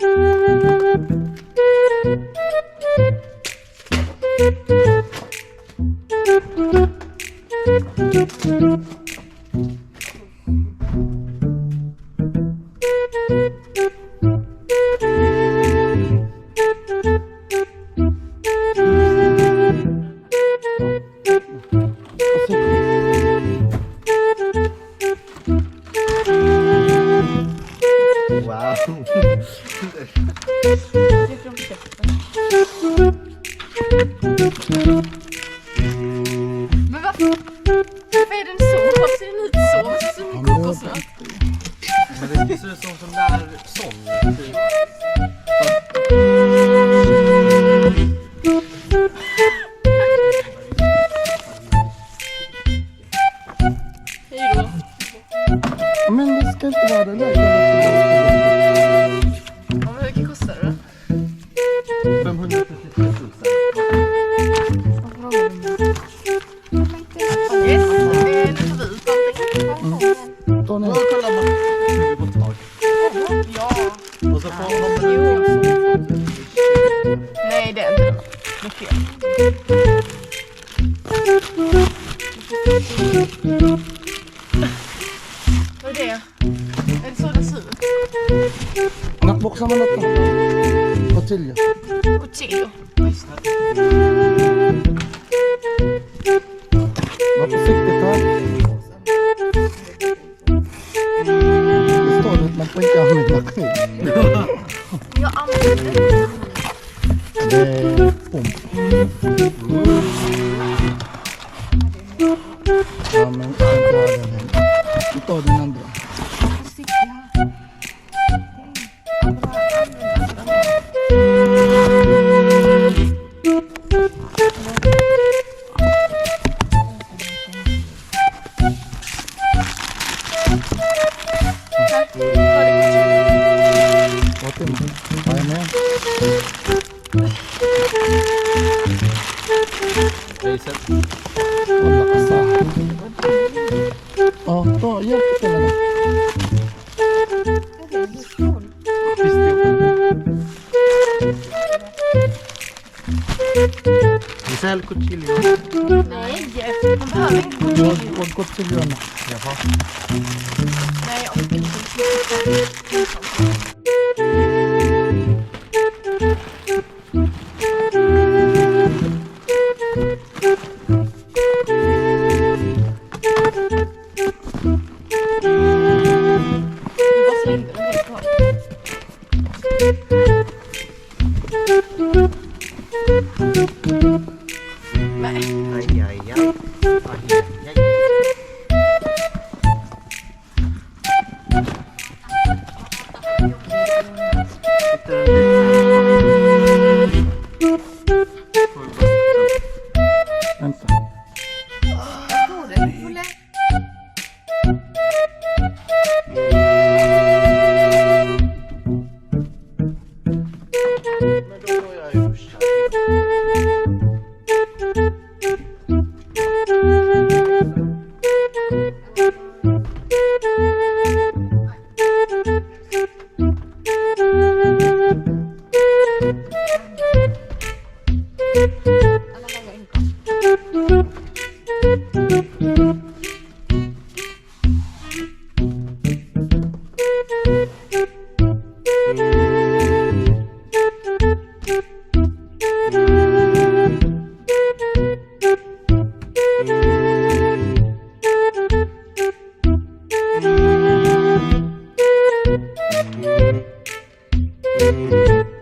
Wow. Men varför är den så? Varför ser den ut så? Varför ser den ut kokosnöt? Men det ser ut som sån där sån. Typ. Hej då. Men det ska inte vara det där. Ja, men vilket kostar det då? 533 000. Yes, nu tar vi ut allting. Ta ner. Ja, kolla man. På tag. Ja. Och så får man Nej, det är inte den. Det är fel. Vad är det? Är det så den ser ut? Nackboxar man detta. Tortilla. Cotillo. Just det. Var försiktigt här. Det står det att man får inte använda kniv. Jag använder det. Det är pump. Ja, men inte ha den här. Vi tar den andra. Vad är det? Vad är med? priset. Kolla kassa. Ja, då hjälp till den. Giselle Cotillo. Nej, man behöver inte gå till. Vad gott till gröna. Jaha. Nej, jag orkar inte. Aj, aj, aj. Aj, aj, aj. Vänta. Men då går jag ju Mm.